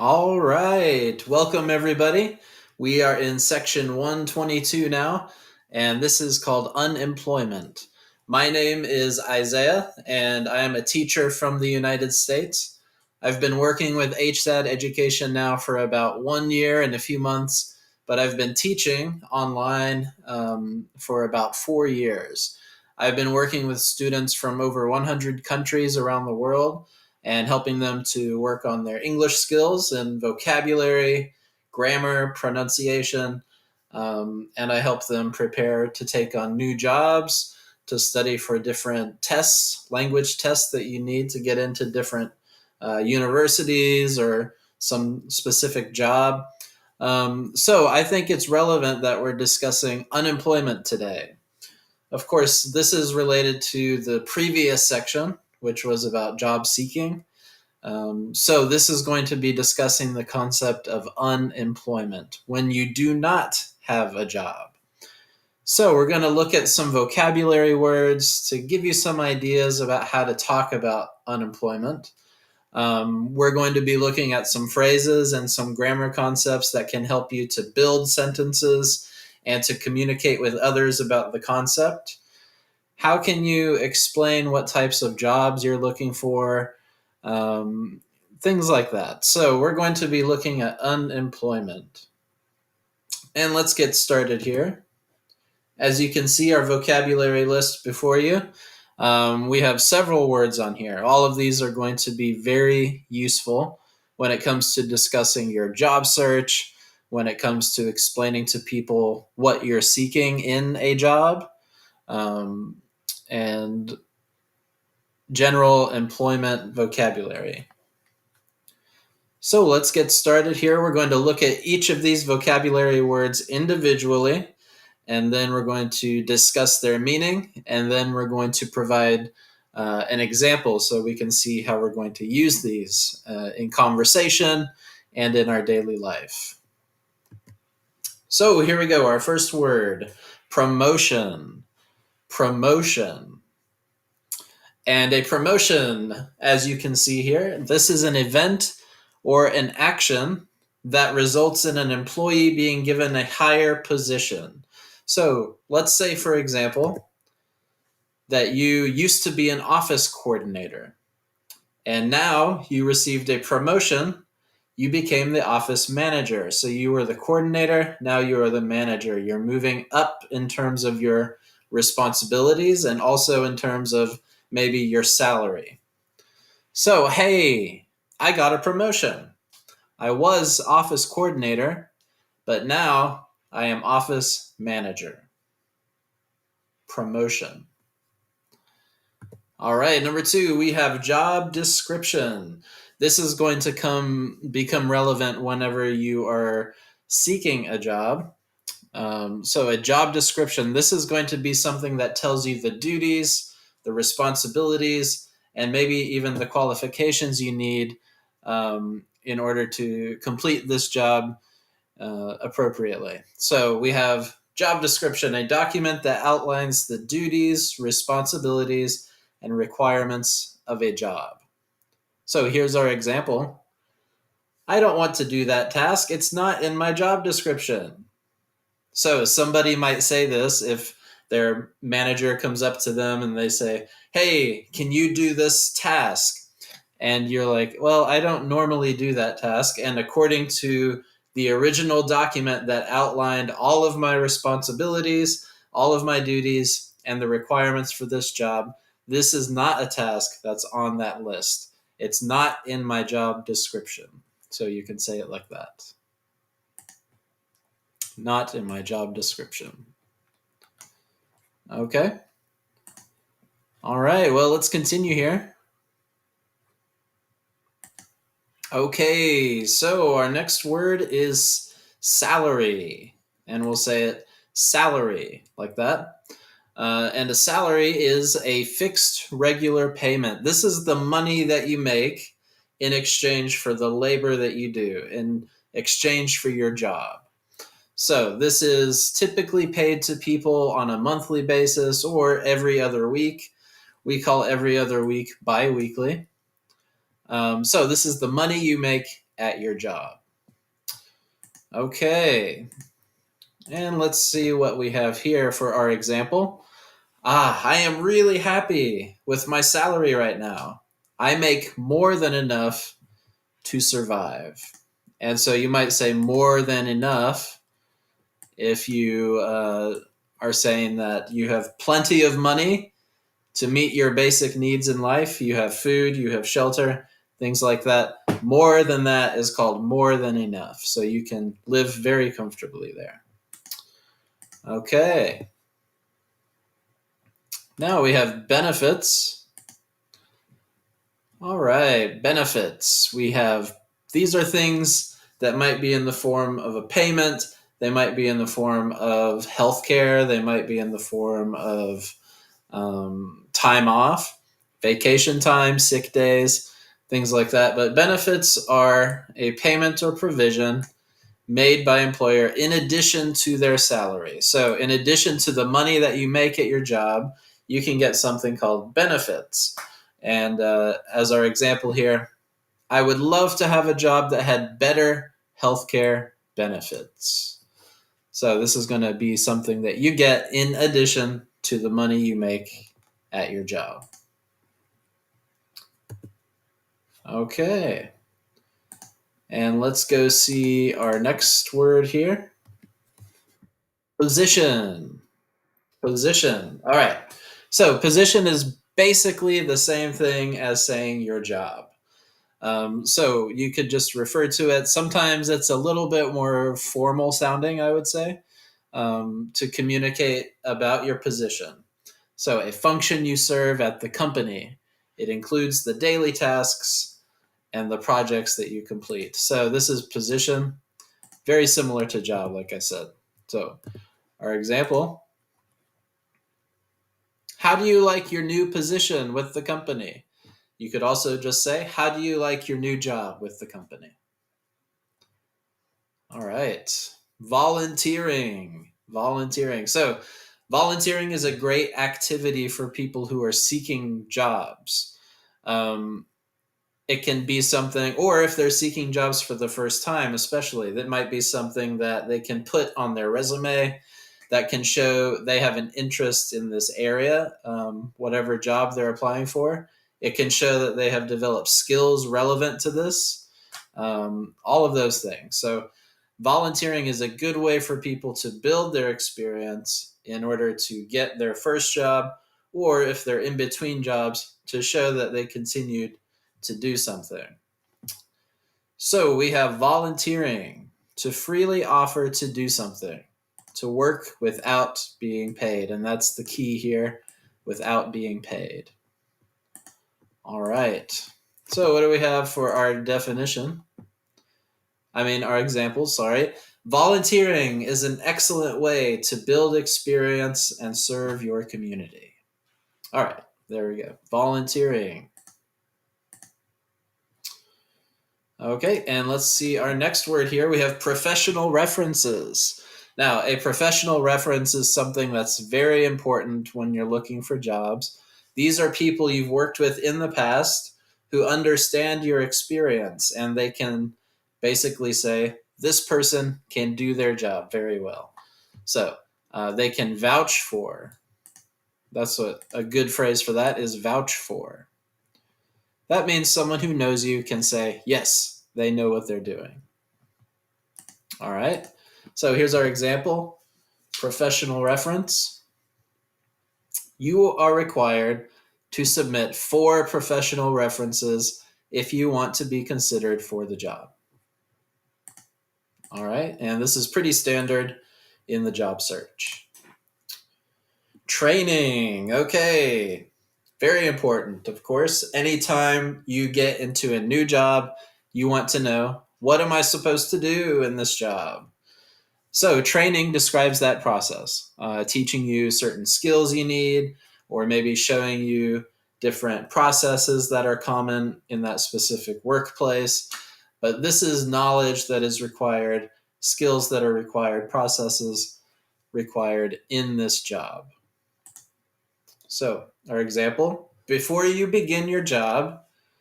All right. Welcome, everybody. We are in section 122 now, and this is called unemployment. My name is Isaiah, and I am a teacher from the United States. I've been working with HZad education now for about 1 year and a few months, but I've been teaching online for about 4 years. I've been working with students from over 100 countries around the world and helping them to work on their English skills and vocabulary, grammar, pronunciation. And I help them prepare to take on new jobs, to study for different tests, language tests that you need to get into different universities or some specific job. So I think it's relevant that we're discussing unemployment today. Of course, this is related to the previous section, which was about job seeking. So this is going to be discussing the concept of unemployment, when you do not have a job. So we're going to look at some vocabulary words to give you some ideas about how to talk about unemployment. We're going to be looking at some phrases and some grammar concepts that can help you to build sentences and to communicate with others about the concept. How can you explain what types of jobs you're looking for? Things like that. So we're going to be looking at unemployment. And let's get started here. As you can see, our vocabulary list before you, we have several words on here. All of these are going to be very useful when it comes to discussing your job search, when it comes to explaining to people what you're seeking in a job, and general employment vocabulary. So let's get started here. We're going to look at each of these vocabulary words individually, and then we're going to discuss their meaning, and then we're going to provide an example so we can see how we're going to use these in conversation and in our daily life. So here we go. Our first word, promotion. Promotion. And a promotion, as you can see here, this is an event or an action that results in an employee being given a higher position. So let's say, for example, that you used to be an office coordinator, and now you received a promotion. You became the office manager. So you were the coordinator, now you are the manager. You're moving up in terms of your responsibilities and also in terms of maybe your salary. So, hey, I got a promotion. I was office coordinator, but now I am office manager. Promotion. All right, number 2, we have job description. This is going to become relevant whenever you are seeking a job. So a job description, this is going to be something that tells you the duties, the responsibilities, and maybe even the qualifications you need in order to complete this job appropriately. So we have job description, a document that outlines the duties, responsibilities, and requirements of a job. So here's our example. I don't want to do that task. It's not in my job description. So somebody might say this if their manager comes up to them and they say, hey, can you do this task? And you're like, well, I don't normally do that task. And according to the original document that outlined all of my responsibilities, all of my duties, and the requirements for this job, this is not a task that's on that list. It's not in my job description. So you can say it like that. Not in my job description. Okay. All right, well, let's continue here. Okay, so our next word is salary, and we'll say it salary, like that. And a salary is a fixed regular payment. This is the money that you make in exchange for the labor that you do, in exchange for your job. So this is typically paid to people on a monthly basis or every other week. We call every other week bi-weekly. So this is the money you make at your job. Okay, and let's see what we have here for our example. I am really happy with my salary right now. I make more than enough to survive. And so you might say more than enough if you are saying that you have plenty of money to meet your basic needs in life. You have food, you have shelter, things like that. More than that is called more than enough. So you can live very comfortably there. Okay. Now we have benefits. All right, benefits. These are things that might be in the form of a payment. They might be in the form of healthcare. They might be in the form of time off, vacation time, sick days, things like that. But benefits are a payment or provision made by employer in addition to their salary. So in addition to the money that you make at your job, you can get something called benefits. And as our example here, I would love to have a job that had better healthcare benefits. So this is going to be something that you get in addition to the money you make at your job. Okay. And let's go see our next word here. Position. Position. All right. So position is basically the same thing as saying your job. So you could just refer to it. Sometimes it's a little bit more formal sounding, I would say, to communicate about your position. So a function you serve at the company. It includes the daily tasks and the projects that you complete. So this is position, very similar to job, like I said. So our example, how do you like your new position with the company? You could also just say, how do you like your new job with the company? All right. Volunteering. Volunteering. So, volunteering is a great activity for people who are seeking jobs. It can be something, or if they're seeking jobs for the first time, especially, that might be something that they can put on their resume that can show they have an interest in this area, whatever job they're applying for. It can show that they have developed skills relevant to this, all of those things. So, volunteering is a good way for people to build their experience in order to get their first job, or if they're in between jobs, to show that they continued to do something. So we have volunteering, to freely offer to do something, to work without being paid. And that's the key here, without being paid. All right. So what do we have for our definition? Our example, sorry. Volunteering is an excellent way to build experience and serve your community. All right, there we go. Volunteering. Okay, and let's see our next word here. We have professional references. Now, a professional reference is something that's very important when you're looking for jobs. These are people you've worked with in the past who understand your experience, and they can basically say, this person can do their job very well. So they can vouch for. That's what a good phrase for that is, vouch for. That means someone who knows you can say, yes, they know what they're doing. All right. So here's our example. Professional reference. You are required to submit 4 professional references if you want to be considered for the job. All right. And this is pretty standard in the job search. Training. Okay. Very important, of course. Anytime you get into a new job, you want to know, what am I supposed to do in this job? So training describes that process, teaching you certain skills you need, or maybe showing you different processes that are common in that specific workplace. But this is knowledge that is required, skills that are required, processes required in this job. So our example, before you begin your job,